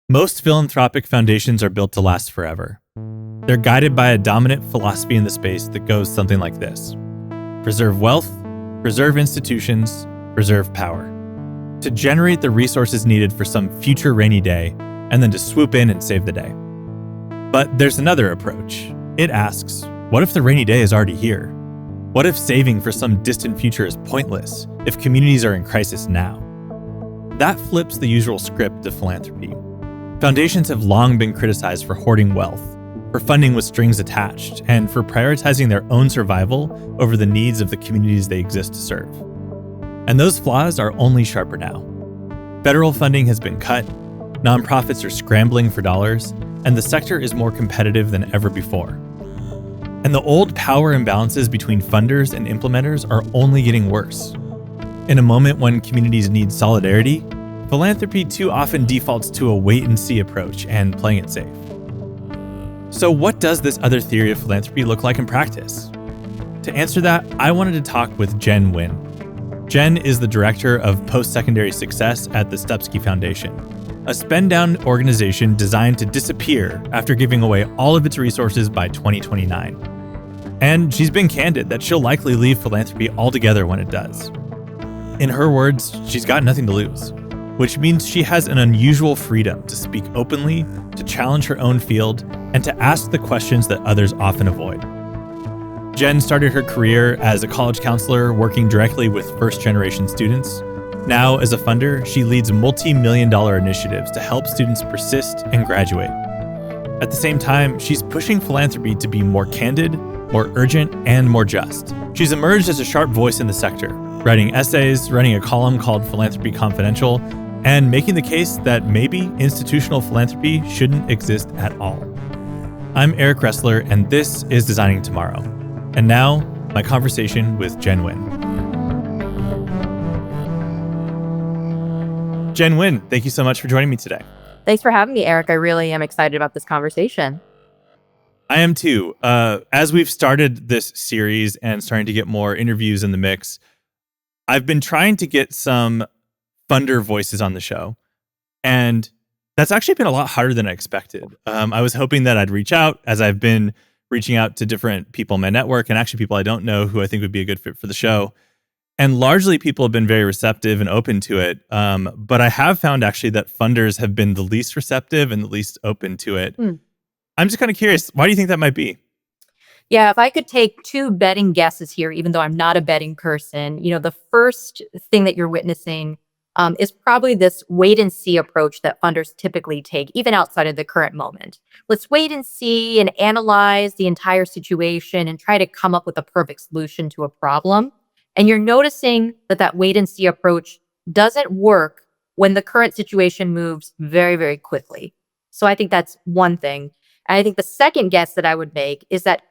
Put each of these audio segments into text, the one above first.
Most philanthropic foundations are built to last forever. They're guided by a dominant philosophy in the space that goes something like this: preserve wealth, preserve institutions, preserve power. To generate the resources needed for some future rainy day, and then to swoop in and save the day. But there's another approach. It asks, what if the rainy day is already here? What if saving for some distant future is pointless if communities are in crisis now? That flips the usual script of philanthropy. Foundations have long been criticized for hoarding wealth, for funding with strings attached, and for prioritizing their own survival over the needs of the communities they exist to serve. And those flaws are only sharper now. Federal funding has been cut, nonprofits are scrambling for dollars, and the sector is more competitive than ever before. And the old power imbalances between funders and implementers are only getting worse. In a moment when communities need solidarity, philanthropy too often defaults to a wait-and-see approach and playing it safe. So what does this other theory of philanthropy look like in practice? To answer that, I wanted to talk with Jen Nguyen. Jen is the director of post-secondary success at the Stupski Foundation, a spend-down organization designed to disappear after giving away all of its resources by 2029. And she's been candid that she'll likely leave philanthropy altogether when it does. In her words, she's got nothing to lose, which means she has an unusual freedom to speak openly, to challenge her own field, and to ask the questions that others often avoid. Jen started her career as a college counselor working directly with first-generation students. Now, as a funder, she leads multi-million-dollar initiatives to help students persist and graduate. At the same time, she's pushing philanthropy to be more candid, more urgent, and more just. She's emerged as a sharp voice in the sector, writing essays, running a column called Philanthropy Confidential, and making the case that maybe institutional philanthropy shouldn't exist at all. I'm Eric Ressler, and this is Designing Tomorrow. And now, my conversation with Jen Nguyen. Jen Nguyen, thank you so much for joining me today. Thanks for having me, Eric. I really am excited about this conversation. I am too. As we've started this series and starting to get more interviews in the mix, I've been trying to get some funder voices on the show. And that's actually been a lot harder than I expected. I was hoping that I'd reach out, as I've been reaching out to different people in my network and actually people I don't know who I think would be a good fit for the show. And largely people have been very receptive and open to it. But I have found actually that funders have been the least receptive and the least open to it. I'm just kind of curious, why do you think that might be? Yeah, if I could take two betting guesses here, even though I'm not a betting person, the first thing that you're witnessing is probably this wait and see approach that funders typically take, even outside of the current moment. Let's wait and see and analyze the entire situation and try to come up with a perfect solution to a problem. And you're noticing that wait and see approach doesn't work when the current situation moves very, very quickly. So I think that's one thing. And I think the second guess that I would make is that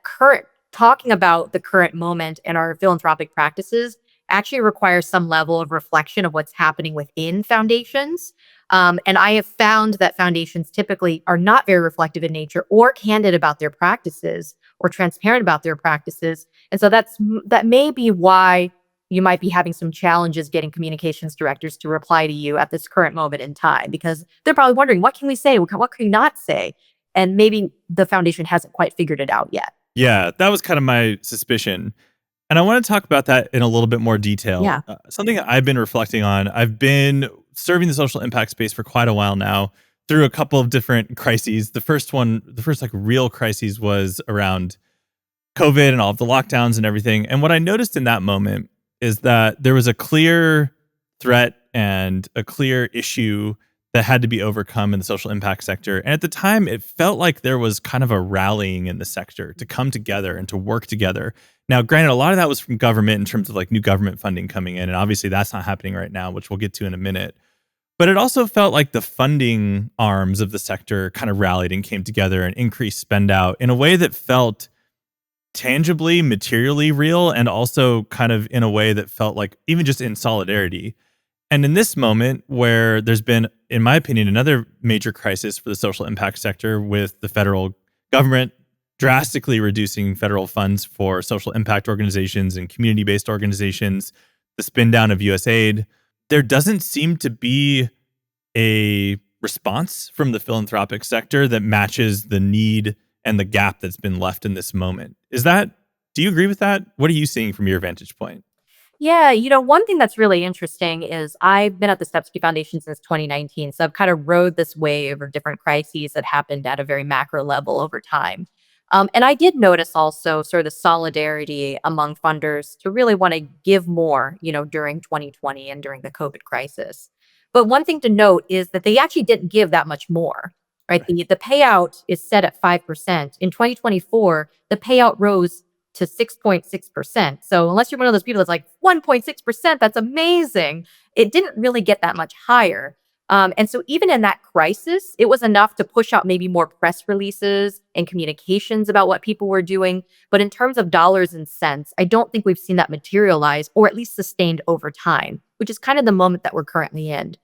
talking about the current moment and our philanthropic practices actually requires some level of reflection of what's happening within foundations. And I have found that foundations typically are not very reflective in nature or candid about their practices or transparent about their practices. And so that may be why you might be having some challenges getting communications directors to reply to you at this current moment in time, because they're probably wondering, what can we say? What can we not say? And maybe the foundation hasn't quite figured it out yet. Yeah, that was kind of my suspicion. And I want to talk about that in a little bit more detail. Yeah. Something I've been reflecting on, I've been serving the social impact space for quite a while now through a couple of different crises. The first real crises was around COVID and all of the lockdowns and everything. And what I noticed in that moment is that there was a clear threat and a clear issue that had to be overcome in the social impact sector. And at the time, it felt like there was kind of a rallying in the sector to come together and to work together. Now, granted, a lot of that was from government in terms of like new government funding coming in. And obviously that's not happening right now, which we'll get to in a minute. But it also felt like the funding arms of the sector kind of rallied and came together and increased spend out in a way that felt tangibly, materially real, and also kind of in a way that felt like even just in solidarity. And in this moment where there's been, in my opinion, another major crisis for the social impact sector with the federal government drastically reducing federal funds for social impact organizations and community-based organizations, the spin down of USAID, there doesn't seem to be a response from the philanthropic sector that matches the need and the gap that's been left in this moment. Do you agree with that? What are you seeing from your vantage point? Yeah, one thing that's really interesting is I've been at the Stupski Foundation since 2019. So I've kind of rode this wave of different crises that happened at a very macro level over time. And I did notice also sort of the solidarity among funders to really want to give more, during 2020 and during the COVID crisis. But one thing to note is that they actually didn't give that much more, right? Right. The payout is set at 5%. In 2024, the payout rose to 6.6%. So unless you're one of those people that's like 1.6%, that's amazing. It didn't really get that much higher. And so even in that crisis, it was enough to push out maybe more press releases and communications about what people were doing. But in terms of dollars and cents, I don't think we've seen that materialize or at least sustained over time, which is kind of the moment that we're currently in.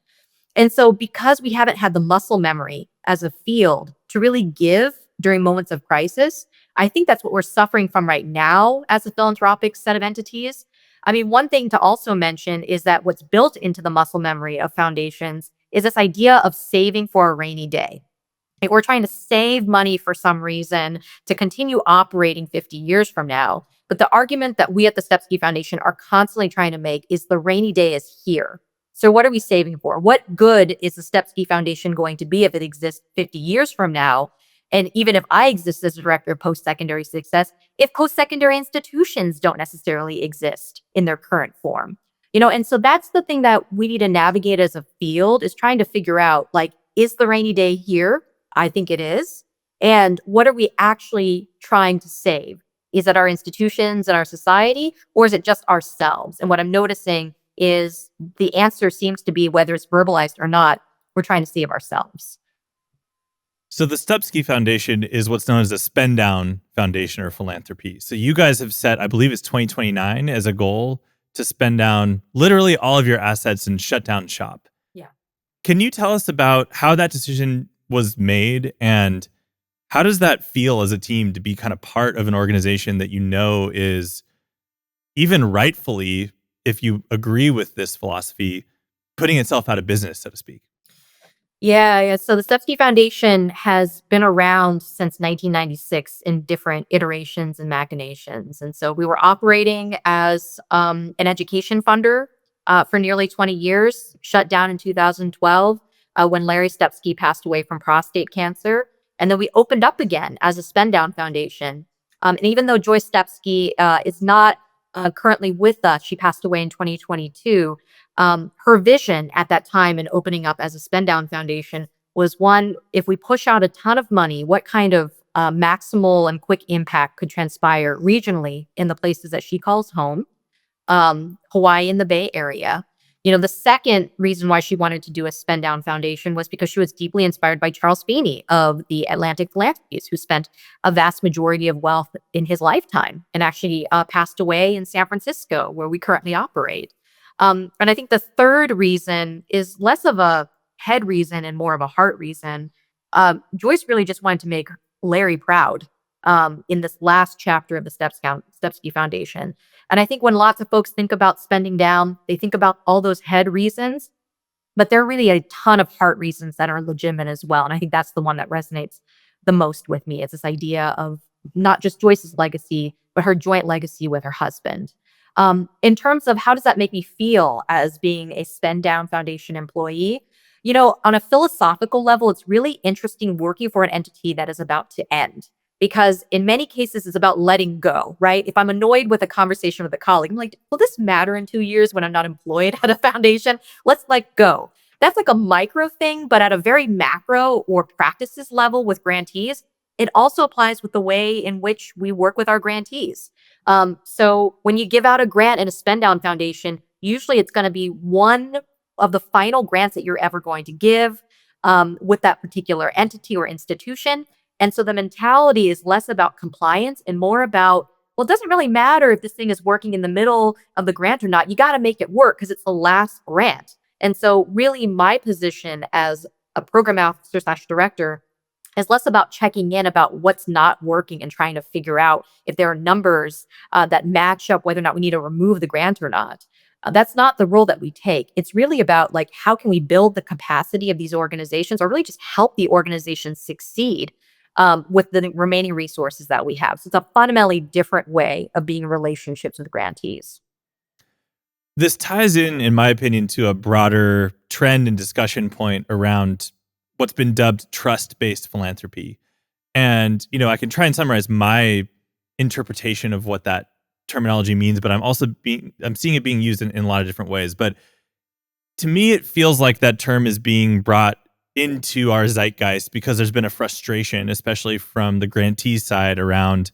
And so, because we haven't had the muscle memory as a field to really give during moments of crisis, I think that's what we're suffering from right now as a philanthropic set of entities. I mean, one thing to also mention is that what's built into the muscle memory of foundations is this idea of saving for a rainy day. Like we're trying to save money for some reason to continue operating 50 years from now. But the argument that we at the Stupski Foundation are constantly trying to make is the rainy day is here. So what are we saving for? What good is the Stupski Foundation going to be if it exists 50 years from now? And even if I exist as a director of post-secondary success, if post-secondary institutions don't necessarily exist in their current form. And so that's the thing that we need to navigate as a field is trying to figure out, like, is the rainy day here? I think it is. And what are we actually trying to save? Is it our institutions and our society, or is it just ourselves? And what I'm noticing is the answer seems to be, whether it's verbalized or not, we're trying to save ourselves. So the Stupski Foundation is what's known as a spend down foundation or philanthropy. So you guys have set, I believe it's 2029 as a goal to spend down literally all of your assets and shut down shop. Yeah. Can you tell us about how that decision was made and how does that feel as a team to be kind of part of an organization that is even rightfully, if you agree with this philosophy, putting itself out of business, so to speak? Yeah. So the Stupski Foundation has been around since 1996 in different iterations and machinations. And so we were operating as an education funder for nearly 20 years, shut down in 2012 when Larry Stupski passed away from prostate cancer. And then we opened up again as a spend down foundation. And even though Joyce Stupski is not currently with us, she passed away in 2022. Her vision at that time in opening up as a spend down foundation was one, if we push out a ton of money, what kind of maximal and quick impact could transpire regionally in the places that she calls home, Hawaii and the Bay Area. The second reason why she wanted to do a spend down foundation was because she was deeply inspired by Charles Feeney of the Atlantic Philanthropies, who spent a vast majority of wealth in his lifetime and actually passed away in San Francisco, where we currently operate. And I think the third reason is less of a head reason and more of a heart reason. Joyce really just wanted to make Larry proud in this last chapter of the Stupski Foundation. And I think when lots of folks think about spending down, they think about all those head reasons, but there are really a ton of heart reasons that are legitimate as well. And I think that's the one that resonates the most with me. It's this idea of not just Joyce's legacy, but her joint legacy with her husband. In terms of how does that make me feel as being a spend down foundation employee? On a philosophical level, it's really interesting working for an entity that is about to end. Because in many cases, it's about letting go, right? If I'm annoyed with a conversation with a colleague, I'm like, will this matter in 2 years when I'm not employed at a foundation? Let's let go. That's like a micro thing, but at a very macro or practices level with grantees, it also applies with the way in which we work with our grantees. So when you give out a grant in a spend down foundation, usually it's going to be one of the final grants that you're ever going to give with that particular entity or institution. And so the mentality is less about compliance and more about, well, it doesn't really matter if this thing is working in the middle of the grant or not. You got to make it work because it's the last grant. And so really my position as a program officer / director is less about checking in about what's not working and trying to figure out if there are numbers that match up whether or not we need to remove the grant or not. That's not the role that we take. It's really about like, how can we build the capacity of these organizations or really just help the organizations succeed with the remaining resources that we have. So it's a fundamentally different way of being in relationships with grantees. This ties in my opinion, to a broader trend and discussion point around what's been dubbed trust-based philanthropy. And, I can try and summarize my interpretation of what that terminology means, but I'm seeing it being used in a lot of different ways. But to me, it feels like that term is being brought into our zeitgeist because there's been a frustration, especially from the grantee side around,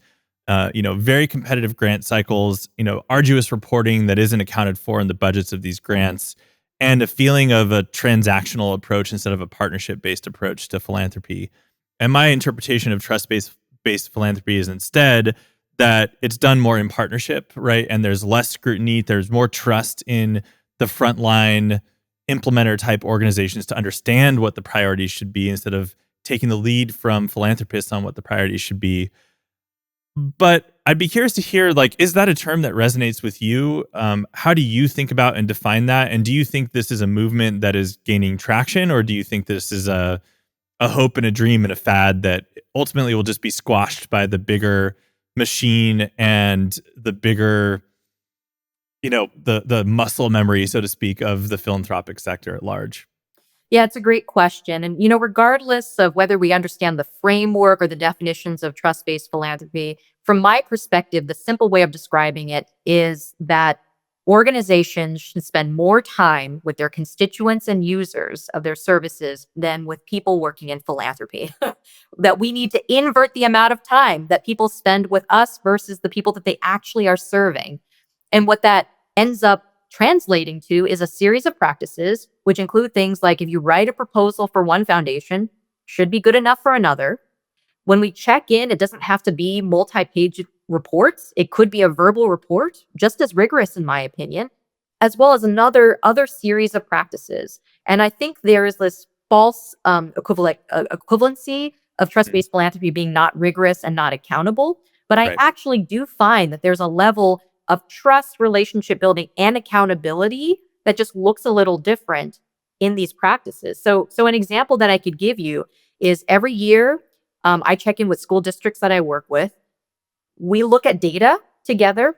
very competitive grant cycles, arduous reporting that isn't accounted for in the budgets of these grants, and a feeling of a transactional approach instead of a partnership-based approach to philanthropy. And my interpretation of trust-based philanthropy is instead that it's done more in partnership, right? And there's less scrutiny, there's more trust in the frontline implementer type organizations to understand what the priorities should be instead of taking the lead from philanthropists on what the priorities should be. But I'd be curious to hear, like, is that a term that resonates with you? How do you think about and define that? And do you think this is a movement that is gaining traction, or do you think this is a hope and a dream and a fad that ultimately will just be squashed by the bigger machine and the bigger, the muscle memory, so to speak, of the philanthropic sector at large? Yeah, it's a great question. And, regardless of whether we understand the framework or the definitions of trust based philanthropy, from my perspective, the simple way of describing it is that organizations should spend more time with their constituents and users of their services than with people working in philanthropy. That we need to invert the amount of time that people spend with us versus the people that they actually are serving. And what that ends up translating to is a series of practices, which include things like, if you write a proposal for one foundation, should be good enough for another. When we check in, it doesn't have to be multi-page reports. It could be a verbal report, just as rigorous in my opinion, as well as other series of practices. And I think there is this false equivalency of Mm. trust-based philanthropy being not rigorous and not accountable. But I Right. actually do find that there's a level of trust, relationship building, and accountability that just looks a little different in these practices. So an example that I could give you is every year I check in with school districts that I work with. We look at data together,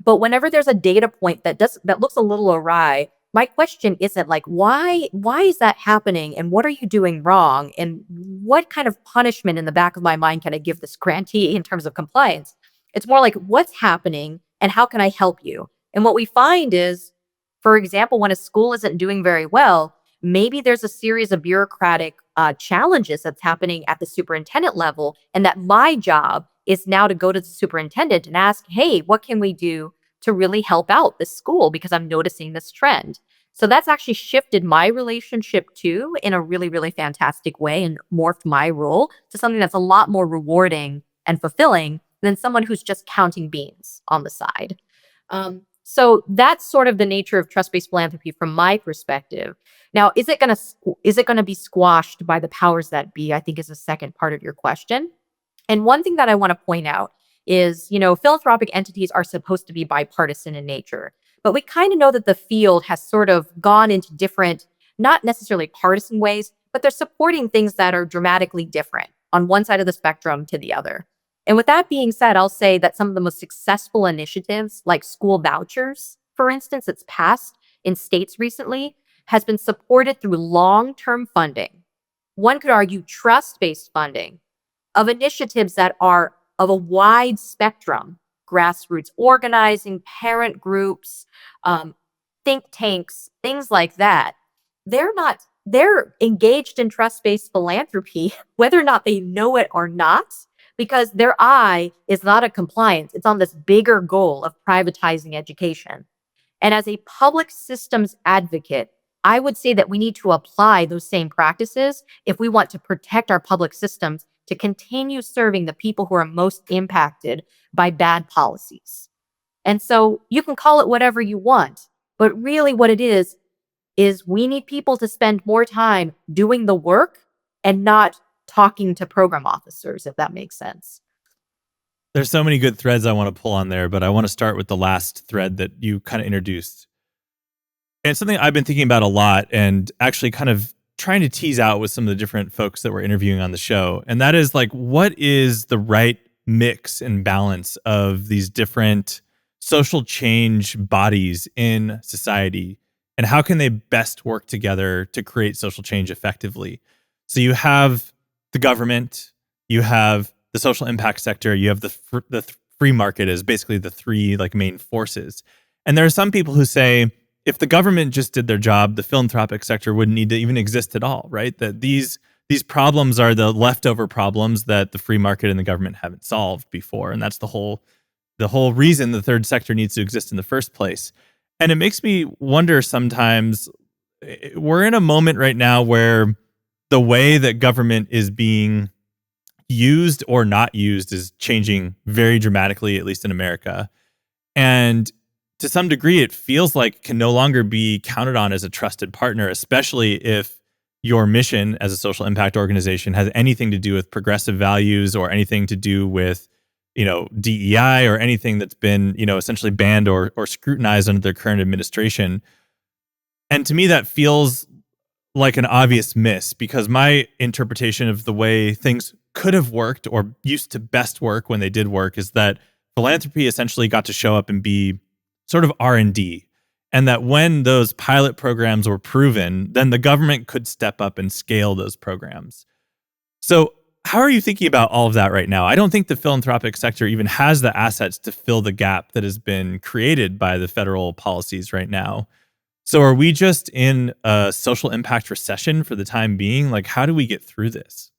but whenever there's a data point that looks a little awry, my question isn't like, why is that happening and what are you doing wrong and what kind of punishment in the back of my mind can I give this grantee in terms of compliance? It's more like, what's happening and how can I help you? And what we find is, for example, when a school isn't doing very well, maybe there's a series of bureaucratic challenges that's happening at the superintendent level, and that my job is now to go to the superintendent and ask, hey, what can we do to really help out this school because I'm noticing this trend. So that's actually shifted my relationship too in a really, really fantastic way and morphed my role to something that's a lot more rewarding and fulfilling than someone who's just counting beans on the side. So that's sort of the nature of trust-based philanthropy from my perspective. Now, is it gonna be squashed by the powers that be? I think is the second part of your question. And one thing that I want to point out is, philanthropic entities are supposed to be bipartisan in nature, but we kind of know that the field has sort of gone into different, not necessarily partisan ways, but they're supporting things that are dramatically different on one side of the spectrum to the other. And with that being said, I'll say that some of the most successful initiatives, like school vouchers, for instance, that's passed in states recently, has been supported through long term funding. One could argue trust based funding of initiatives that are of a wide spectrum: grassroots organizing, parent groups, think tanks, things like that. They're engaged in trust based philanthropy, whether or not they know it or not, because their eye is not on compliance. It's on this bigger goal of privatizing education. And as a public systems advocate, I would say that we need to apply those same practices if we want to protect our public systems to continue serving the people who are most impacted by bad policies. And so you can call it whatever you want, but really what it is we need people to spend more time doing the work and not talking to program officers, if that makes sense. There's so many good threads I want to pull on there, but I want to start with the last thread that you kind of introduced. And it's something I've been thinking about a lot and actually kind of trying to tease out with some of the different folks that we're interviewing on the show. And that is like, what is the right mix and balance of these different social change bodies in society? And how can they best work together to create social change effectively? So you have the government, you have the social impact sector, you have the free market as basically the three like main forces. And there are some people who say, if the government just did their job, the philanthropic sector wouldn't need to even exist at all, right? That these problems are the leftover problems that the free market and the government haven't solved before, and that's the whole reason the third sector needs to exist in the first place. And it makes me wonder sometimes. We're in a moment right now where the way that government is being used or not used is changing very dramatically, at least in America. And to some degree, it feels like it can no longer be counted on as a trusted partner, especially if your mission as a social impact organization has anything to do with progressive values or anything to do with, DEI or anything that's been, essentially banned or scrutinized under the current administration. And to me, that feels like an obvious miss, because my interpretation of the way things could have worked or used to best work when they did work is that philanthropy essentially got to show up and be sort of R&D, and that when those pilot programs were proven, then the government could step up and scale those programs. So how are you thinking about all of that right now? I don't think the philanthropic sector even has the assets to fill the gap that has been created by the federal policies right now. So are we just in a social impact recession for the time being? Like, how do we get through this?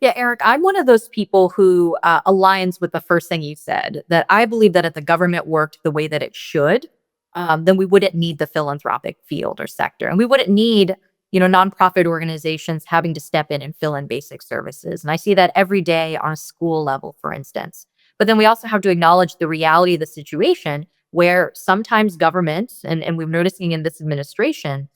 Yeah, Eric, I'm one of those people who aligns with the first thing you said, that I believe that if the government worked the way that it should, then we wouldn't need the philanthropic field or sector. And we wouldn't need, nonprofit organizations having to step in and fill in basic services. And I see that every day on a school level, for instance. But then we also have to acknowledge the reality of the situation where sometimes governments, and we're noticing in this administration,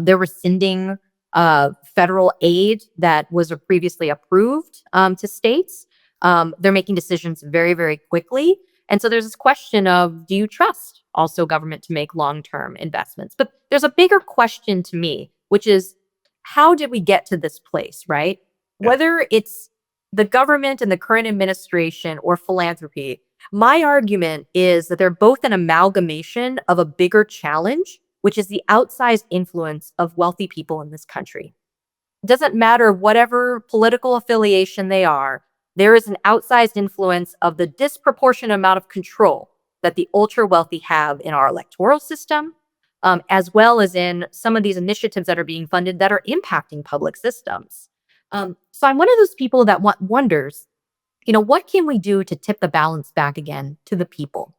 they're rescinding federal aid that was previously approved to states. They're making decisions very, very quickly. And so there's this question of, do you trust also government to make long-term investments? But there's a bigger question to me, which is, how did we get to this place, right? Yeah. Whether it's the government and the current administration or philanthropy, my argument is that they're both an amalgamation of a bigger challenge, which is the outsized influence of wealthy people in this country. It doesn't matter whatever political affiliation they are, there is an outsized influence of the disproportionate amount of control that the ultra wealthy have in our electoral system, as well as in some of these initiatives that are being funded that are impacting public systems. So I'm one of those people that wonders, what can we do to tip the balance back again to the people?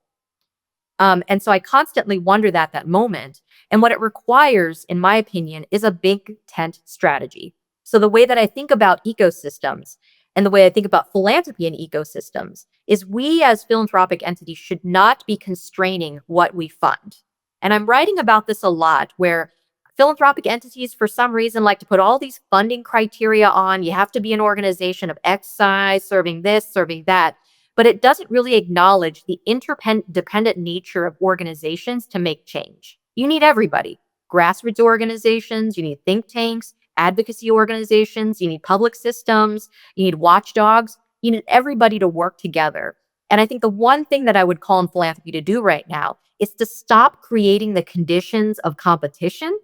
And so I constantly wonder that moment. And what it requires, in my opinion, is a big tent strategy. So the way that I think about ecosystems and the way I think about philanthropy in ecosystems is we as philanthropic entities should not be constraining what we fund. And I'm writing about this a lot, where philanthropic entities, for some reason, like to put all these funding criteria on. You have to be an organization of X size, serving this, serving that. But it doesn't really acknowledge the interdependent nature of organizations to make change. You need everybody. Grassroots organizations, you need think tanks, advocacy organizations, you need public systems, you need watchdogs, you need everybody to work together. And I think the one thing that I would call on philanthropy to do right now is to stop creating the conditions of competition.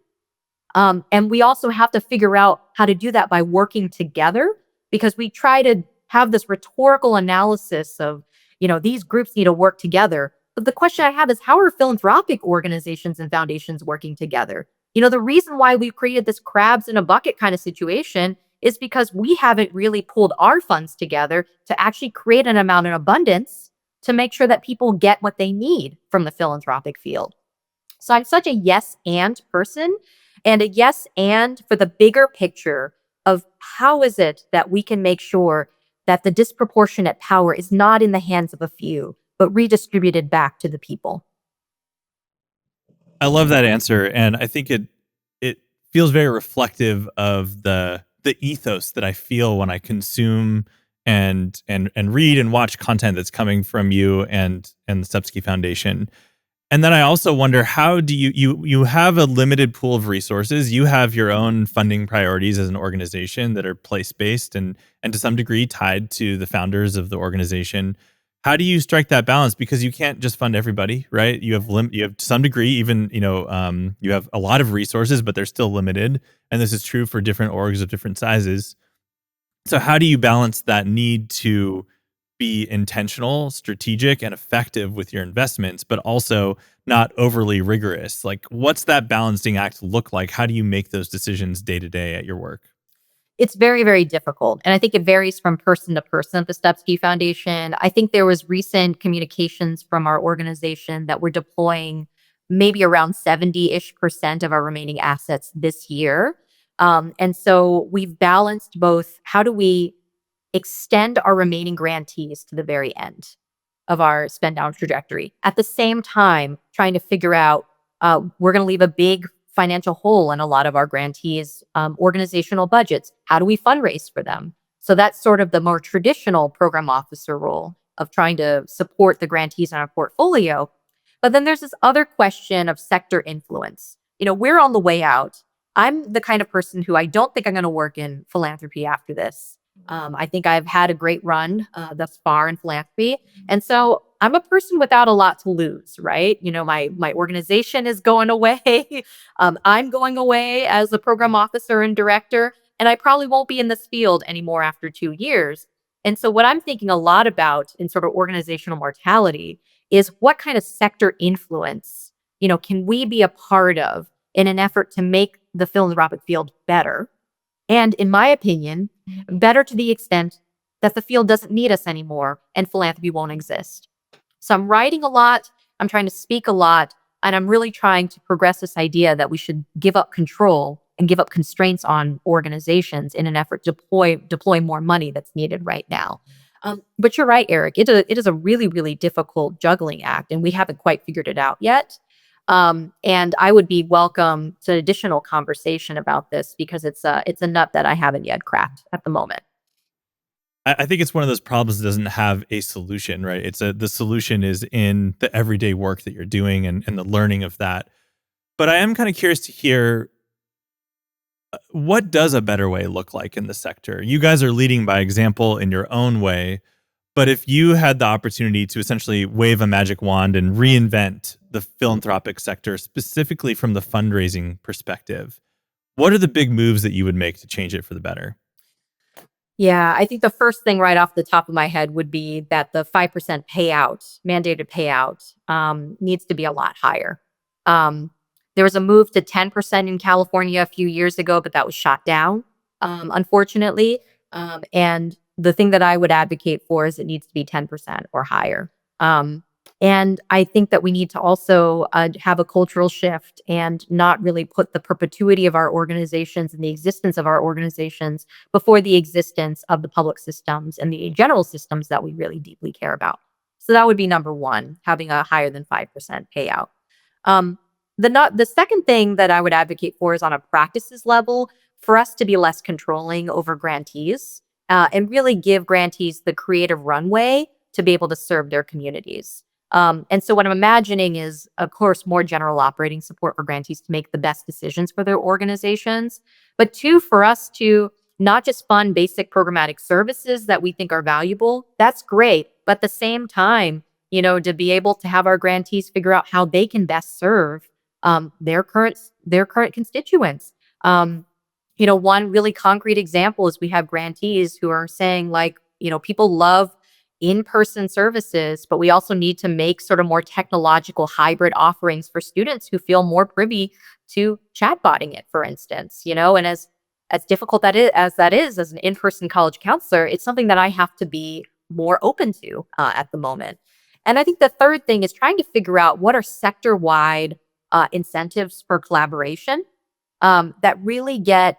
And we also have to figure out how to do that by working together, because we try to have this rhetorical analysis of, these groups need to work together. But the question I have is, how are philanthropic organizations and foundations working together? The reason why we've created this crabs in a bucket kind of situation is because we haven't really pulled our funds together to actually create an amount in abundance to make sure that people get what they need from the philanthropic field. So I'm such a yes and person, and a yes and for the bigger picture of how is it that we can make sure that the disproportionate power is not in the hands of a few, but redistributed back to the people. I love that answer, and I think it feels very reflective of the ethos that I feel when I consume and read and watch content that's coming from you and the Stupski Foundation. And then I also wonder, how do you have a limited pool of resources. You have your own funding priorities as an organization that are place-based and to some degree tied to the founders of the organization. How do you strike that balance? Because you can't just fund everybody, right? You have to some degree, even, you have a lot of resources, but they're still limited. And this is true for different orgs of different sizes. So how do you balance that need to be intentional, strategic, and effective with your investments, but also not overly rigorous? Like, what's that balancing act look like? How do you make those decisions day to day at your work? It's very, very difficult. And I think it varies from person to person at the Stupski Foundation. I think there was recent communications from our organization that we're deploying maybe around 70-ish% of our remaining assets this year. And so we've balanced both how do we extend our remaining grantees to the very end of our spend down trajectory. At the same time, trying to figure out, we're going to leave a big financial hole in a lot of our grantees' organizational budgets. How do we fundraise for them? So that's sort of the more traditional program officer role of trying to support the grantees in our portfolio. But then there's this other question of sector influence. We're on the way out. I'm the kind of person who I don't think I'm going to work in philanthropy after this. I think I've had a great run thus far in philanthropy. And so I'm a person without a lot to lose, right? My organization is going away. I'm going away as a program officer and director, and I probably won't be in this field anymore after 2 years. And so what I'm thinking a lot about in sort of organizational mortality is what kind of sector influence, can we be a part of in an effort to make the philanthropic field better? And in my opinion, better to the extent that the field doesn't need us anymore and philanthropy won't exist. So I'm writing a lot, I'm trying to speak a lot, and I'm really trying to progress this idea that we should give up control and give up constraints on organizations in an effort to deploy more money that's needed right now. But you're right, Eric. It is a really, really difficult juggling act, and we haven't quite figured it out yet. And I would be welcome to additional conversation about this because it's a nut that I haven't yet cracked at the moment. I think it's one of those problems that doesn't have a solution, right? The solution is in the everyday work that you're doing and the learning of that. But I am kind of curious to hear, what does a better way look like in the sector? You guys are leading by example in your own way. But if you had the opportunity to essentially wave a magic wand and reinvent the philanthropic sector, specifically from the fundraising perspective, what are the big moves that you would make to change it for the better? Yeah, I think the first thing right off the top of my head would be that the 5% payout, mandated payout, needs to be a lot higher. Um, there was a move to 10% in California a few years ago, but that was shot down, unfortunately. And the thing that I would advocate for is it needs to be 10% or higher. Um, and I think that we need to also have a cultural shift and not really put the perpetuity of our organizations and the existence of our organizations before the existence of the public systems and the general systems that we really deeply care about. So that would be number one, having a higher than 5% payout. Um, the second thing that I would advocate for is on a practices level for us to be less controlling over grantees and really give grantees the creative runway to be able to serve their communities. And so what I'm imagining is, of course, more general operating support for grantees to make the best decisions for their organizations, but two, for us to not just fund basic programmatic services that we think are valuable. That's great. But at the same time, to be able to have our grantees figure out how they can best serve their current constituents. One really concrete example is we have grantees who are saying like, people love in-person services, but we also need to make sort of more technological hybrid offerings for students who feel more privy to chatbotting it, for instance, and as difficult that is as an in-person college counselor, it's something that I have to be more open to at the moment. And I think the third thing is trying to figure out what are sector-wide incentives for collaboration that really get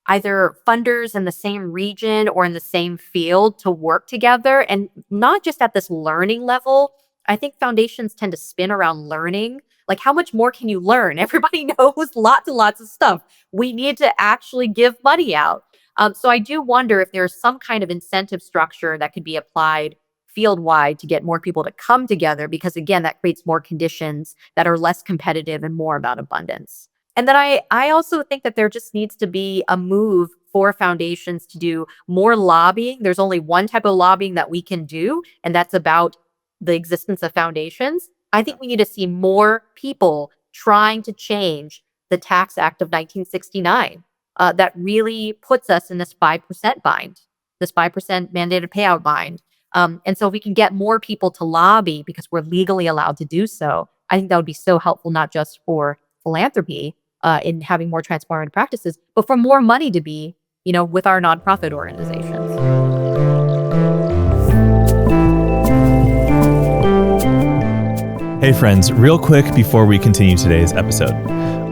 either funders in the same region or in the same field to work together, and not just at this learning level. I think foundations tend to spin around learning. Like, how much more can you learn? Everybody knows lots and lots of stuff. We need to actually give money out. So I do wonder if there's some kind of incentive structure that could be applied field wide to get more people to come together, because again, that creates more conditions that are less competitive and more about abundance. And then I also think that there just needs to be a move for foundations to do more lobbying. There's only one type of lobbying that we can do, and that's about the existence of foundations. I think we need to see more people trying to change the Tax Act of 1969 that really puts us in this 5% bind, this 5% mandated payout bind. And so if we can get more people to lobby because we're legally allowed to do so, I think that would be so helpful, not just for philanthropy in having more transparent practices, but for more money to be, with our nonprofit organizations. Hey friends, real quick before we continue today's episode.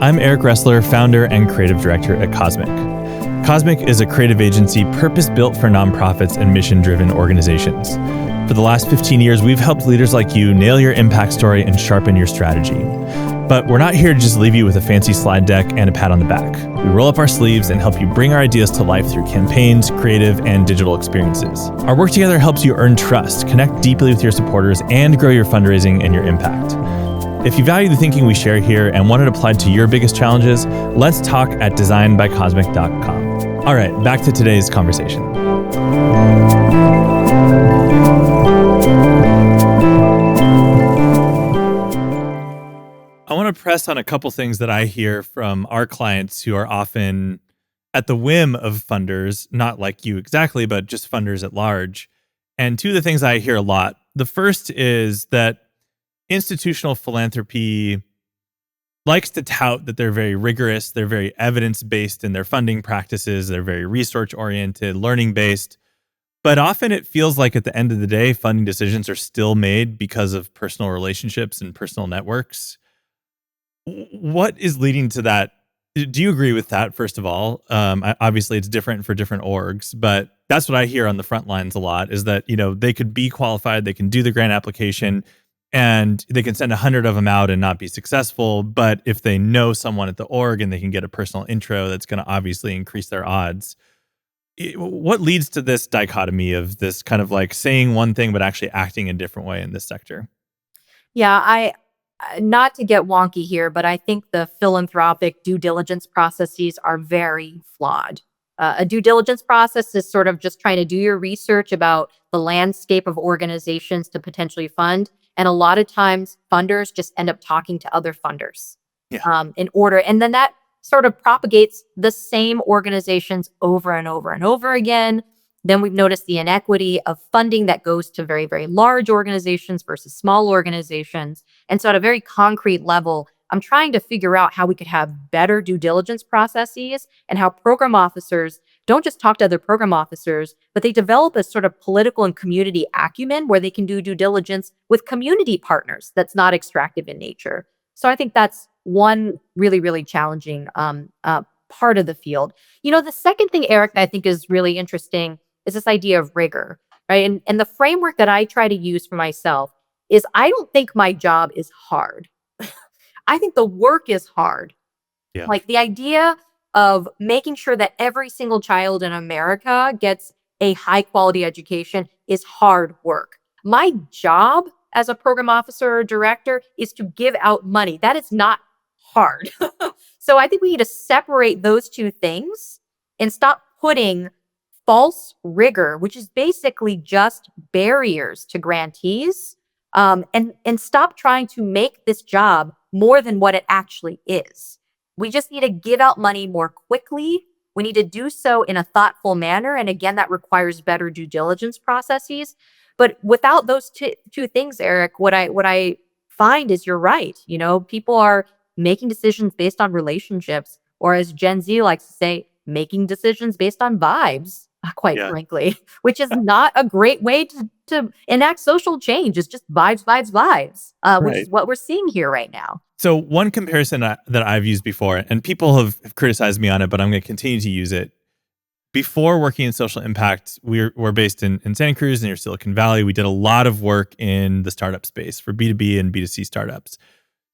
I'm Eric Ressler, founder and creative director at Cosmic. Cosmic is a creative agency purpose-built for nonprofits and mission-driven organizations. For the last 15 years, we've helped leaders like you nail your impact story and sharpen your strategy. But we're not here to just leave you with a fancy slide deck and a pat on the back. We roll up our sleeves and help you bring our ideas to life through campaigns, creative, and digital experiences. Our work together helps you earn trust, connect deeply with your supporters, and grow your fundraising and your impact. If you value the thinking we share here and want it applied to your biggest challenges, let's talk at designbycosmic.com. All right, back to today's conversation. I want to press on a couple things that I hear from our clients who are often at the whim of funders, not like you exactly, but just funders at large. And two of the things I hear a lot. The first is that institutional philanthropy likes to tout that they're very rigorous, they're very evidence-based in their funding practices, they're very research-oriented, learning-based. But often it feels like at the end of the day, funding decisions are still made because of personal relationships and personal networks. What is leading to that? Do you agree with that, first of all? Obviously, it's different for different orgs, but that's what I hear on the front lines a lot, is that they could be qualified, they can do the grant application, and they can send 100 of them out and not be successful. But if they know someone at the org and they can get a personal intro, that's going to obviously increase their odds. What leads to this dichotomy of this kind of like saying one thing but actually acting a different way in this sector? Yeah, not to get wonky here, but I think the philanthropic due diligence processes are very flawed. A due diligence process is sort of just trying to do your research about the landscape of organizations to potentially fund. And a lot of times funders just end up talking to other funders in order. And then that sort of propagates the same organizations over and over and over again. Then we've noticed the inequity of funding that goes to very, very large organizations versus small organizations. And so at a very concrete level, I'm trying to figure out how we could have better due diligence processes and how program officers don't just talk to other program officers, but they develop a sort of political and community acumen where they can do due diligence with community partners that's not extractive in nature. So I think that's one really, really challenging part of the field. The second thing, Eric, that I think is really interesting is this idea of rigor, right? And the framework that I try to use for myself is I don't think my job is hard. I think the work is hard. Yeah. Like the idea of making sure that every single child in America gets a high quality education is hard work. My job as a program officer or director is to give out money. That is not hard. So I think we need to separate those two things and stop putting false rigor, which is basically just barriers to grantees, and stop trying to make this job more than what it actually is. We just need to give out money more quickly. We need to do so in a thoughtful manner. And again, that requires better due diligence processes. But without those two things, Eric, what I find is you're right. People are making decisions based on relationships, or as Gen Z likes to say, making decisions based on vibes, quite frankly, which is not a great way to enact social change. It's just vibes, which is what we're seeing here right now. So one comparison that I've used before, and people have criticized me on it, but I'm going to continue to use it. Before working in social impact, we're based in Santa Cruz near Silicon Valley. We did a lot of work in the startup space for B2B and B2C startups.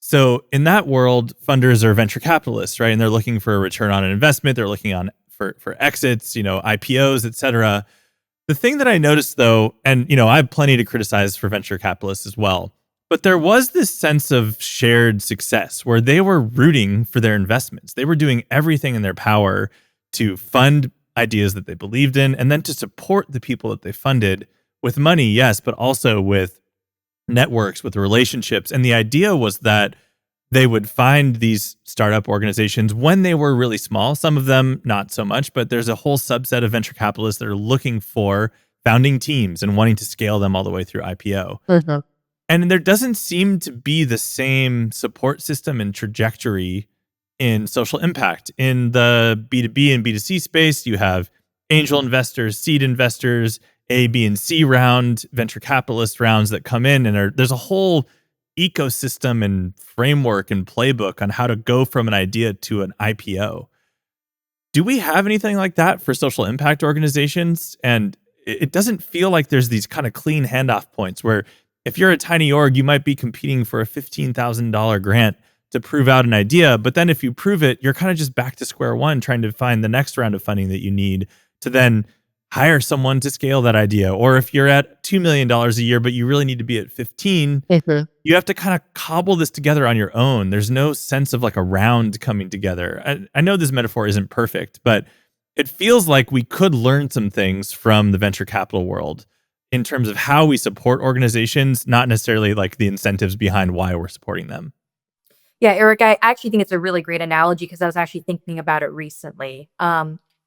So in that world, funders are venture capitalists, right? And they're looking for a return on an investment. They're looking for exits, IPOs, et cetera. The thing that I noticed though, and I have plenty to criticize for venture capitalists as well, but there was this sense of shared success where they were rooting for their investments. They were doing everything in their power to fund ideas that they believed in and then to support the people that they funded with money, yes, but also with networks, with relationships. And the idea was that they would find these startup organizations when they were really small, some of them not so much, but there's a whole subset of venture capitalists that are looking for founding teams and wanting to scale them all the way through IPO. Mhm. And there doesn't seem to be the same support system and trajectory in social impact. In the B2B and B2C space, you have angel investors, seed investors, A, B, and C round, venture capitalist rounds that come in, and there's a whole ecosystem and framework and playbook on how to go from an idea to an IPO. Do we have anything like that for social impact organizations? And it doesn't feel like there's these kind of clean handoff points where if you're a tiny org, you might be competing for a $15,000 grant to prove out an idea. But then if you prove it, you're kind of just back to square one, trying to find the next round of funding that you need to then hire someone to scale that idea. Or if you're at $2 million a year, but you really need to be at 15, you have to kind of cobble this together on your own. There's no sense of like a round coming together. I know this metaphor isn't perfect, but it feels like we could learn some things from the venture capital world in terms of how we support organizations, not necessarily like the incentives behind why we're supporting them. Yeah, Eric, I actually think it's a really great analogy because I was actually thinking about it recently.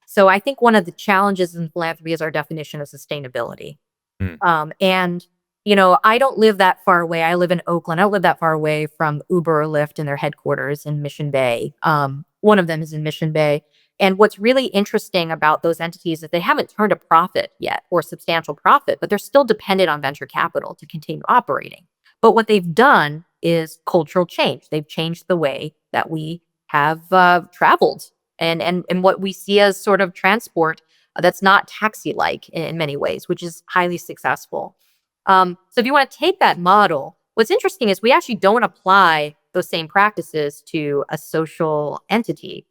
So I think one of the challenges in philanthropy is our definition of sustainability. And, I don't live that far away. I live in Oakland. I don't live that far away from Uber or Lyft and their headquarters in Mission Bay. One of them is in Mission Bay. And what's really interesting about those entities is they haven't turned a profit yet or substantial profit, but they're still dependent on venture capital to continue operating. But what they've done is cultural change. They've changed the way that we have traveled and what we see as sort of transport that's not taxi-like in many ways, which is highly successful. So if you want to take that model, what's interesting is we actually don't apply those same practices to a social entity.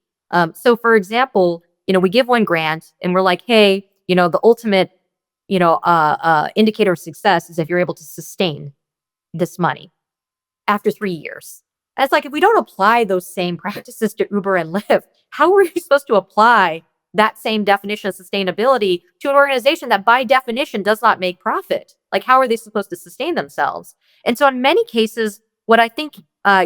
So for example, we give one grant and we're like, hey, the ultimate, indicator of success is if you're able to sustain this money after 3 years. And it's like, if we don't apply those same practices to Uber and Lyft, how are you supposed to apply that same definition of sustainability to an organization that by definition does not make profit? Like, how are they supposed to sustain themselves? And so in many cases, what I think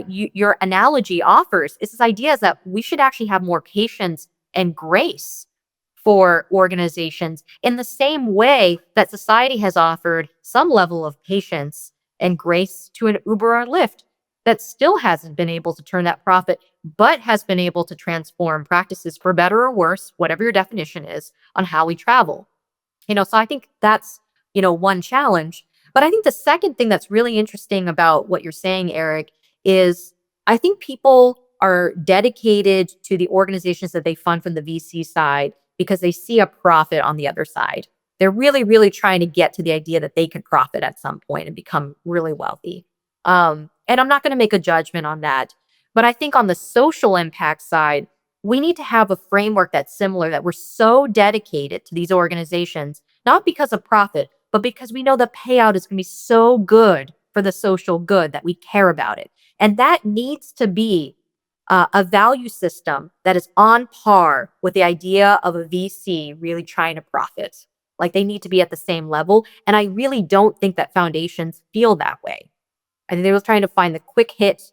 your analogy offers is this idea is that we should actually have more patience and grace for organizations in the same way that society has offered some level of patience and grace to an Uber or Lyft that still hasn't been able to turn that profit, but has been able to transform practices for better or worse, whatever your definition is, on how we travel. So I think that's, one challenge. But I think the second thing that's really interesting about what you're saying, Eric, is I think people are dedicated to the organizations that they fund from the VC side because they see a profit on the other side. They're really, really trying to get to the idea that they can profit at some point and become really wealthy. And I'm not going to make a judgment on that. But I think on the social impact side, we need to have a framework that's similar, that we're so dedicated to these organizations, not because of profit, but because we know the payout is going to be so good for the social good that we care about it. And that needs to be a value system that is on par with the idea of a VC really trying to profit. Like, they need to be at the same level. And I really don't think that foundations feel that way. I think they were trying to find the quick hit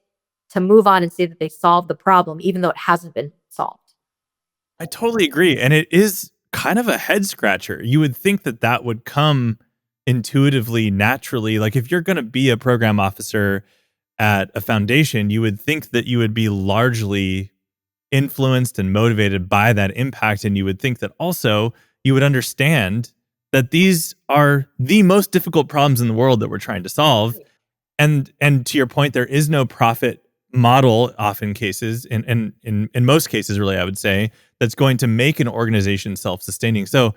to move on and say that they solved the problem, even though it hasn't been solved. I totally agree. And it is kind of a head scratcher. You would think that that would come intuitively, naturally. Like, if you're going to be a program officer at a foundation, you would think that you would be largely influenced and motivated by that impact. And you would think that also you would understand that these are the most difficult problems in the world that we're trying to solve. And to your point, there is no profit model often cases, in most cases, really, I would say, that's going to make an organization self-sustaining. So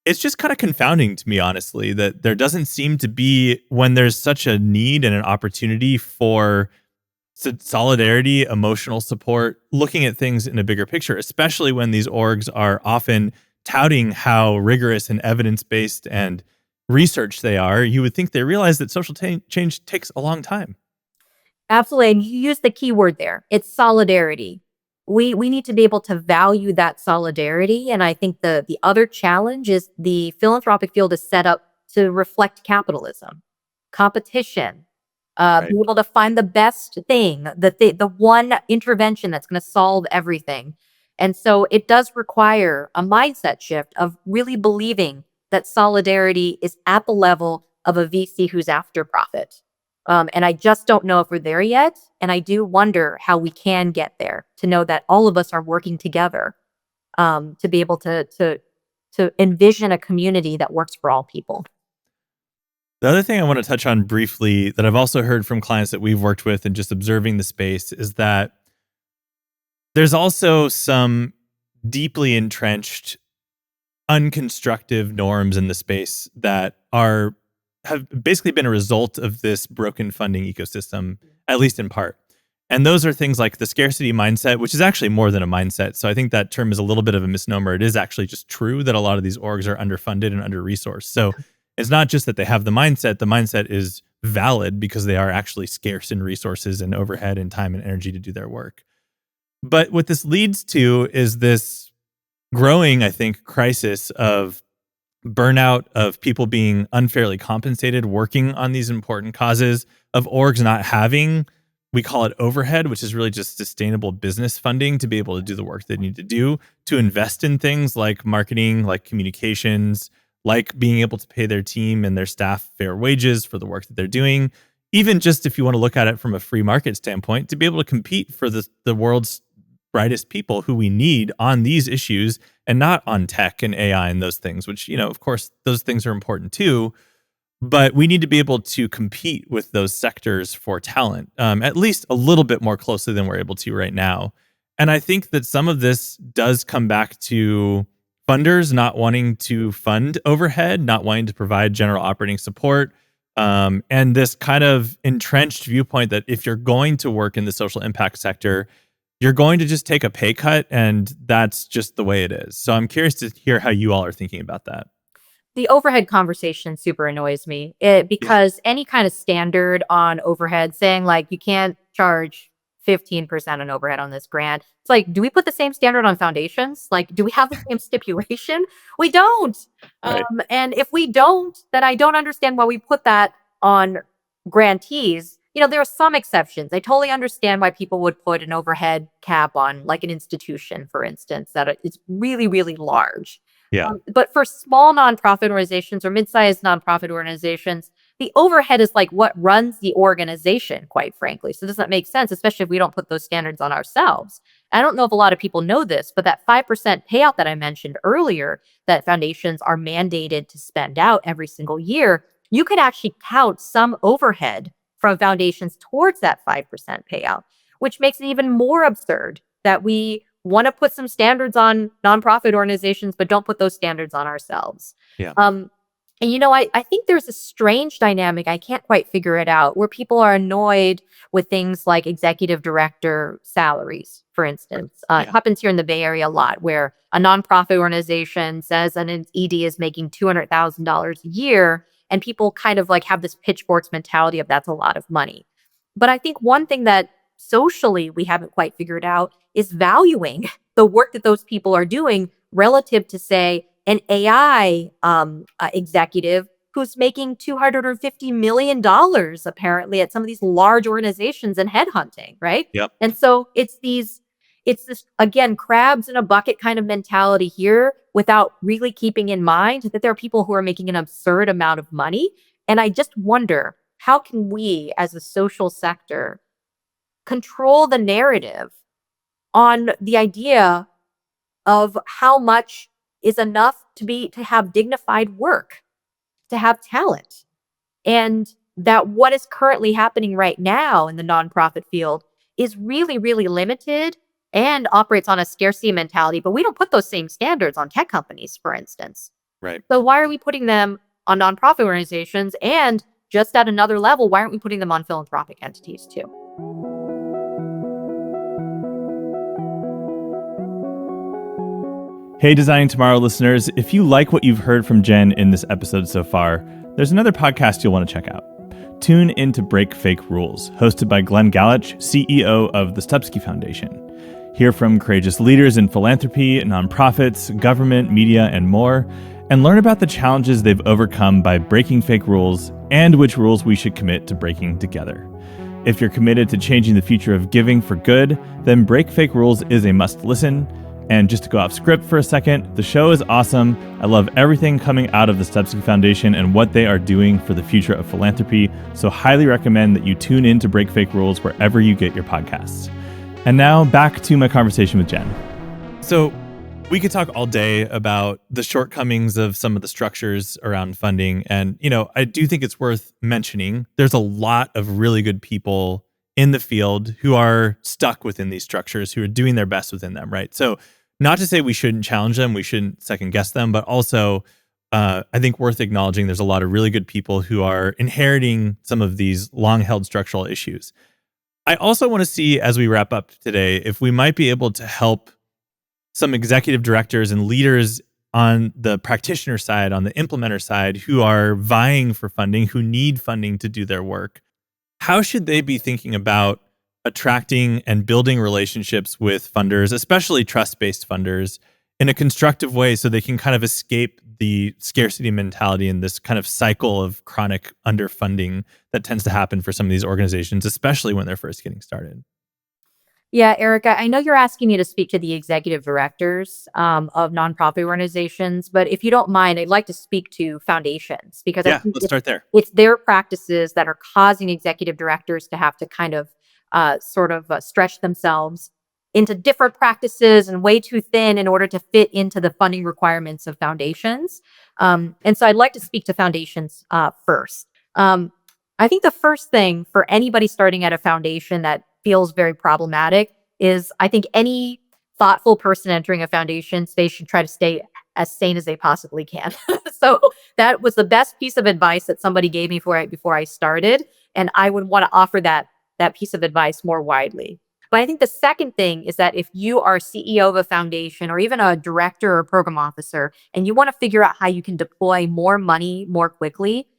it's just kind of confounding to me, honestly, that there doesn't seem to be, when there's such a need and an opportunity for solidarity, emotional support, looking at things in a bigger picture, especially when these orgs are often touting how rigorous and evidence-based and research they are, you would think they realize that social change takes a long time. Absolutely. And you use the key word there. It's solidarity. We need to be able to value that solidarity. And I think the other challenge is the philanthropic field is set up to reflect capitalism, competition, Right. be able to find the best thing, the one intervention that's going to solve everything. And so it does require a mindset shift of really believing that solidarity is at the level of a VC who's after profit. And I just don't know if we're there yet. And I do wonder how we can get there to know that all of us are working together to be able to envision a community that works for all people. The other thing I want to touch on briefly that I've also heard from clients that we've worked with and just observing the space is that there's also some deeply entrenched, unconstructive norms in the space that have basically been a result of this broken funding ecosystem, at least in part. And those are things like the scarcity mindset, which is actually more than a mindset. So I think that term is a little bit of a misnomer. It is actually just true that a lot of these orgs are underfunded and under-resourced. So it's not just that they have the mindset is valid because they are actually scarce in resources and overhead and time and energy to do their work. But what this leads to is this growing, I think, crisis of burnout, of people being unfairly compensated, working on these important causes, of orgs not having, we call it overhead, which is really just sustainable business funding to be able to do the work they need to do, to invest in things like marketing, like communications, like being able to pay their team and their staff fair wages for the work that they're doing. Even just if you want to look at it from a free market standpoint, to be able to compete for the world's brightest people who we need on these issues and not on tech and AI and those things, which, of course, those things are important too. But we need to be able to compete with those sectors for talent, at least a little bit more closely than we're able to right now. And I think that some of this does come back to funders not wanting to fund overhead, not wanting to provide general operating support, and this kind of entrenched viewpoint that if you're going to work in the social impact sector, you're going to just take a pay cut, and that's just the way it is. So I'm curious to hear how you all are thinking about that. The overhead conversation super annoys me Yeah. because any kind of standard on overhead saying like you can't charge 15% on overhead on this grant. It's like, do we put the same standard on foundations? Like, do we have the same stipulation? We don't. Right. And if we don't, then I don't understand why we put that on grantees. There are some exceptions. I totally understand why people would put an overhead cap on like an institution, for instance, that it's really, really large. Yeah. But for small nonprofit organizations or mid-sized nonprofit organizations, the overhead is like what runs the organization, quite frankly. So does that make sense, especially if we don't put those standards on ourselves? I don't know if a lot of people know this, but that 5% payout that I mentioned earlier, that foundations are mandated to spend out every single year, you could actually count some overhead from foundations towards that 5% payout, which makes it even more absurd that we want to put some standards on nonprofit organizations, but don't put those standards on ourselves. Yeah. And I think there's a strange dynamic. I can't quite figure it out where people are annoyed with things like executive director salaries, for instance. It Yeah. happens here in the Bay Area a lot where a nonprofit organization says an ED is making $200,000 a year. And people kind of like have this pitchforks mentality of that's a lot of money. But I think one thing that socially we haven't quite figured out is valuing the work that those people are doing relative to, say, an AI executive who's making $250 million apparently at some of these large organizations in headhunting, right? Yep. And so it's this, again, crabs in a bucket kind of mentality here without really keeping in mind that there are people who are making an absurd amount of money. And I just wonder, how can we as a social sector control the narrative on the idea of how much is enough to have dignified work, to have talent, and that what is currently happening right now in the nonprofit field is really, really limited and operates on a scarcity mentality. But we don't put those same standards on tech companies, for instance. Right. So why are we putting them on nonprofit organizations? And just at another level, why aren't we putting them on philanthropic entities too? Hey, Designing Tomorrow listeners, if you like what you've heard from Jen in this episode so far, there's another podcast you'll want to check out. Tune into Break Fake Rules, hosted by Glenn Galich, CEO of the Stupski Foundation. Hear from courageous leaders in philanthropy, nonprofits, government, media, and more, and learn about the challenges they've overcome by breaking fake rules and which rules we should commit to breaking together. If you're committed to changing the future of giving for good, then Break Fake Rules is a must listen. And just to go off script for a second, the show is awesome. I love everything coming out of the Stupski Foundation and what they are doing for the future of philanthropy, so highly recommend that you tune in to Break Fake Rules wherever you get your podcasts. And now back to my conversation with Jen. So we could talk all day about the shortcomings of some of the structures around funding. And, I do think it's worth mentioning there's a lot of really good people in the field who are stuck within these structures, who are doing their best within them, right? So not to say we shouldn't challenge them, we shouldn't second guess them, but also I think worth acknowledging there's a lot of really good people who are inheriting some of these long-held structural issues. I also want to see, as we wrap up today, if we might be able to help some executive directors and leaders on the practitioner side, on the implementer side, who are vying for funding, who need funding to do their work. How should they be thinking about attracting and building relationships with funders, especially trust-based funders, in a constructive way so they can kind of escape the scarcity mentality and this kind of cycle of chronic underfunding that tends to happen for some of these organizations, especially when they're first getting started? Yeah, Erica, I know you're asking me to speak to the executive directors of nonprofit organizations, but if you don't mind, I'd like to speak to foundations because I Yeah, think let's start there. it's their practices that are causing executive directors to have to kind of stretch themselves into different practices and way too thin in order to fit into the funding requirements of foundations. And so I'd like to speak to foundations first. I think the first thing for anybody starting at a foundation that feels very problematic is I think any thoughtful person entering a foundation space should try to stay as sane as they possibly can. So that was the best piece of advice that somebody gave me before I started. And I would want to offer that piece of advice more widely. But I think the second thing is that if you are CEO of a foundation or even a director or program officer, and you want to figure out how you can deploy more money more quickly,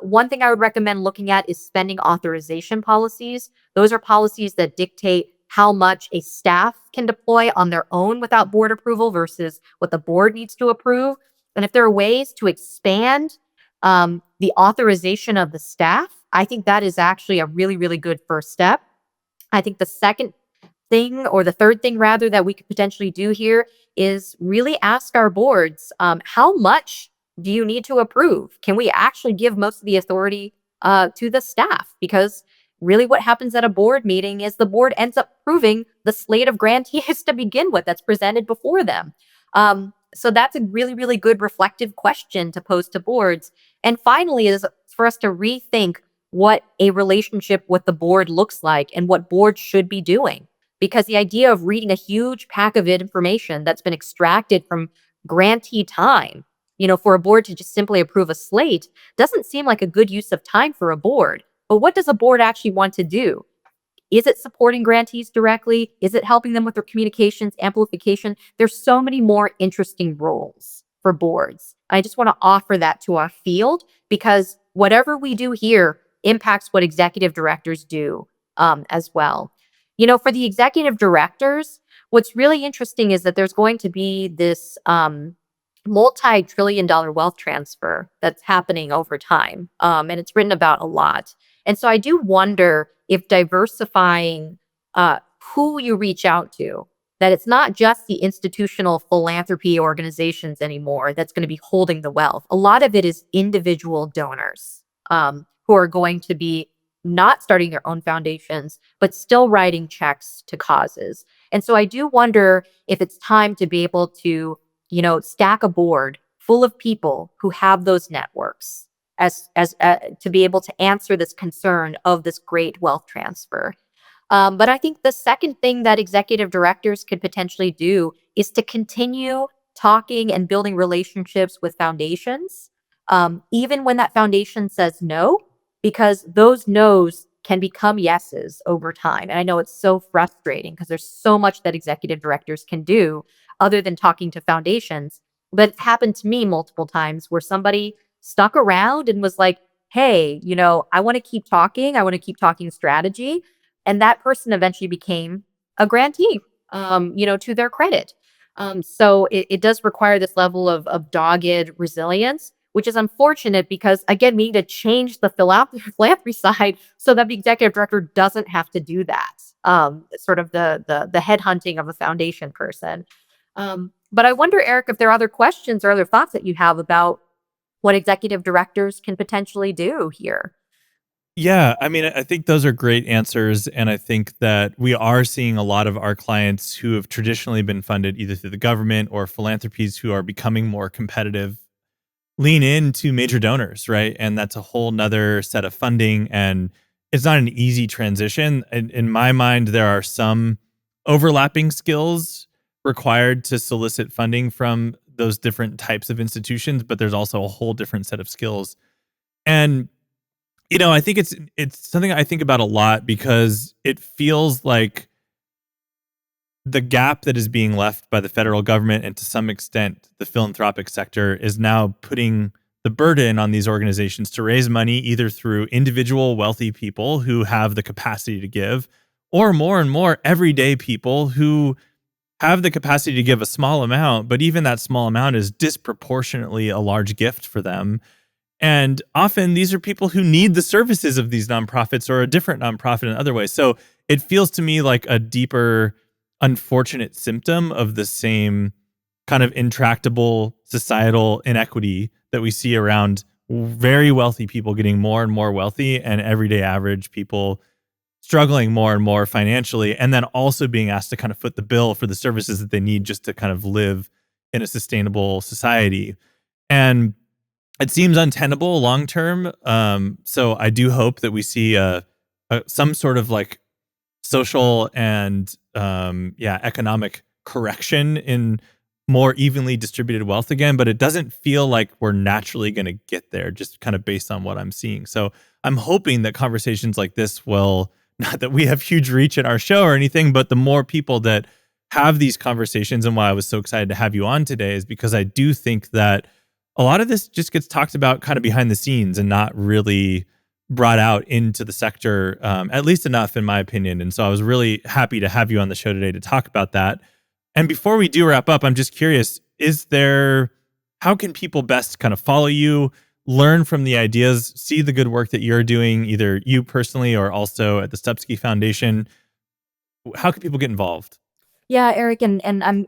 one thing I would recommend looking at is spending authorization policies. Those are policies that dictate how much a staff can deploy on their own without board approval versus what the board needs to approve. And if there are ways to expand the authorization of the staff, I think that is actually a really, really good first step. I think the second thing, or the third thing rather, that we could potentially do here is really ask our boards, how much do you need to approve? Can we actually give most of the authority to the staff? Because really what happens at a board meeting is the board ends up approving the slate of grantees to begin with that's presented before them. So that's a really, really good reflective question to pose to boards. And finally is for us to rethink what a relationship with the board looks like and what boards should be doing. Because the idea of reading a huge pack of information that's been extracted from grantee time, for a board to just simply approve a slate doesn't seem like a good use of time for a board. But what does a board actually want to do? Is it supporting grantees directly? Is it helping them with their communications, amplification? There's so many more interesting roles for boards. I just want to offer that to our field because whatever we do here impacts what executive directors do as well. For the executive directors, what's really interesting is that there's going to be this multi-trillion-dollar wealth transfer that's happening over time. And it's written about a lot. And so I do wonder if diversifying who you reach out to, that it's not just the institutional philanthropy organizations anymore that's going to be holding the wealth. A lot of it is individual donors who are going to be not starting their own foundations, but still writing checks to causes. And so I do wonder if it's time to be able to, stack a board full of people who have those networks as to be able to answer this concern of this great wealth transfer. But I think the second thing that executive directors could potentially do is to continue talking and building relationships with foundations, even when that foundation says no, because those no's can become yeses over time. And I know it's so frustrating because there's so much that executive directors can do. other than talking to foundations. But it's happened to me multiple times where somebody stuck around and was like, hey, I want to keep talking. I want to keep talking strategy. And that person eventually became a grantee, to their credit. So it does require this level of dogged resilience, which is unfortunate because, again, we need to change the philanthropy side so that the executive director doesn't have to do that. Sort of the headhunting of a foundation person. But I wonder, Eric, if there are other questions or other thoughts that you have about what executive directors can potentially do here. Yeah, I mean, I think those are great answers. And I think that we are seeing a lot of our clients who have traditionally been funded either through the government or philanthropies who are becoming more competitive lean into major donors, right? And that's a whole nother set of funding. And it's not an easy transition. In my mind, there are some overlapping skills required to solicit funding from those different types of institutions, but there's also a whole different set of skills. And I think it's something I think about a lot because it feels like the gap that is being left by the federal government and to some extent the philanthropic sector is now putting the burden on these organizations to raise money either through individual wealthy people who have the capacity to give or more and more everyday people who have the capacity to give a small amount, but even that small amount is disproportionately a large gift for them. And often these are people who need the services of these nonprofits or a different nonprofit in other ways. So it feels to me like a deeper, unfortunate symptom of the same kind of intractable societal inequity that we see around very wealthy people getting more and more wealthy and everyday average people struggling more and more financially, and then also being asked to kind of foot the bill for the services that they need just to kind of live in a sustainable society. And it seems untenable long term. So I do hope that we see some sort of like social and economic correction in more evenly distributed wealth again, but it doesn't feel like we're naturally going to get there just kind of based on what I'm seeing. So I'm hoping that conversations like this will, not that we have huge reach in our show or anything, but the more people that have these conversations, and why I was so excited to have you on today is because I do think that a lot of this just gets talked about kind of behind the scenes and not really brought out into the sector, at least enough, in my opinion. And so I was really happy to have you on the show today to talk about that. And before we do wrap up, I'm just curious, how can people best kind of follow you, learn from the ideas, see the good work that you're doing, either you personally or also at the Stupski Foundation? How can people get involved? Yeah, Eric, and I'm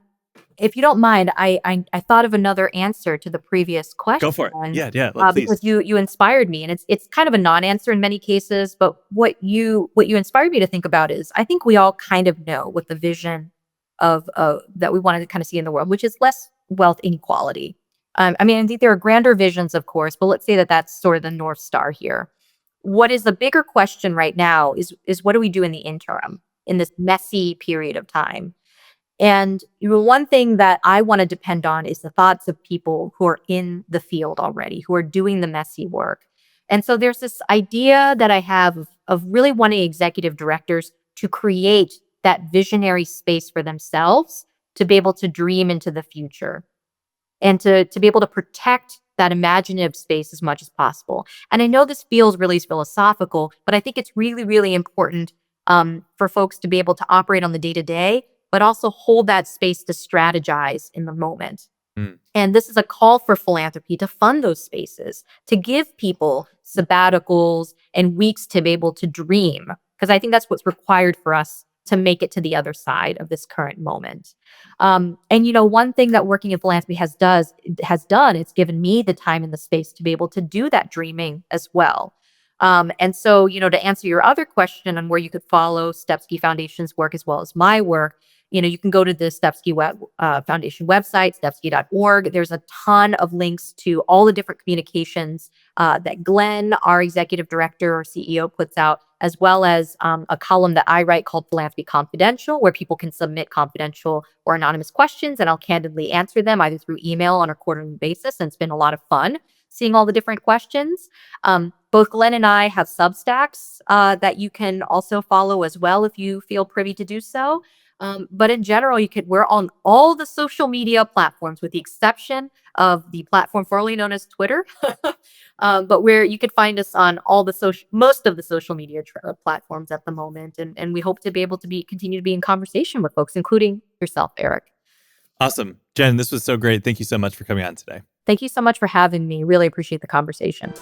if you don't mind, I thought of another answer to the previous Go for it. question, Yeah, because please. you inspired me, and it's kind of a non-answer in many cases. But what you inspired me to think about is I think we all kind of know what the vision of that we wanted to kind of see in the world, which is less wealth inequality. I mean, I think there are grander visions, of course, but let's say that that's sort of the North Star here. What is the bigger question right now is what do we do in the interim in this messy period of time? And one thing that I want to depend on is the thoughts of people who are in the field already, who are doing the messy work. And so there's this idea that I have of really wanting executive directors to create that visionary space for themselves to be able to dream into the future and to be able to protect that imaginative space as much as possible. And I know this feels really philosophical, but I think it's really, really important for folks to be able to operate on the day to day, but also hold that space to strategize in the moment. Mm. And this is a call for philanthropy to fund those spaces, to give people sabbaticals and weeks to be able to dream, because I think that's what's required for us to make it to the other side of this current moment. And one thing that working in philanthropy has done, it's given me the time and the space to be able to do that dreaming as well. And so, to answer your other question on where you could follow Stupski Foundation's work as well as my work, you can go to the Foundation website, stupski.org. There's a ton of links to all the different communications that Glenn, our executive director or CEO, puts out, as well as a column that I write called Philanthropy Confidential, where people can submit confidential or anonymous questions, and I'll candidly answer them either through email on a quarterly basis. And it's been a lot of fun seeing all the different questions. Both Glenn and I have Substacks that you can also follow as well if you feel privy to do so. But in general, we're on all the social media platforms with the exception of the platform formerly known as Twitter. But where you could find us on most of the social media platforms at the moment. And we hope to be able to continue to be in conversation with folks, including yourself, Eric. Awesome. Jen, this was so great. Thank you so much for coming on today. Thank you so much for having me. Really appreciate the conversation.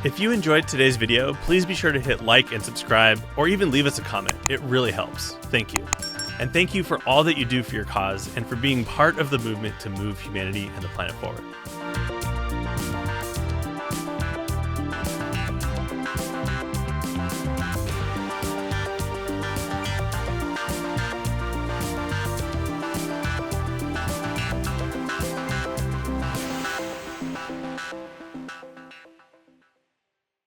If you enjoyed today's video, please be sure to hit like and subscribe, or even leave us a comment. It really helps. Thank you. And thank you for all that you do for your cause and for being part of the movement to move humanity and the planet forward.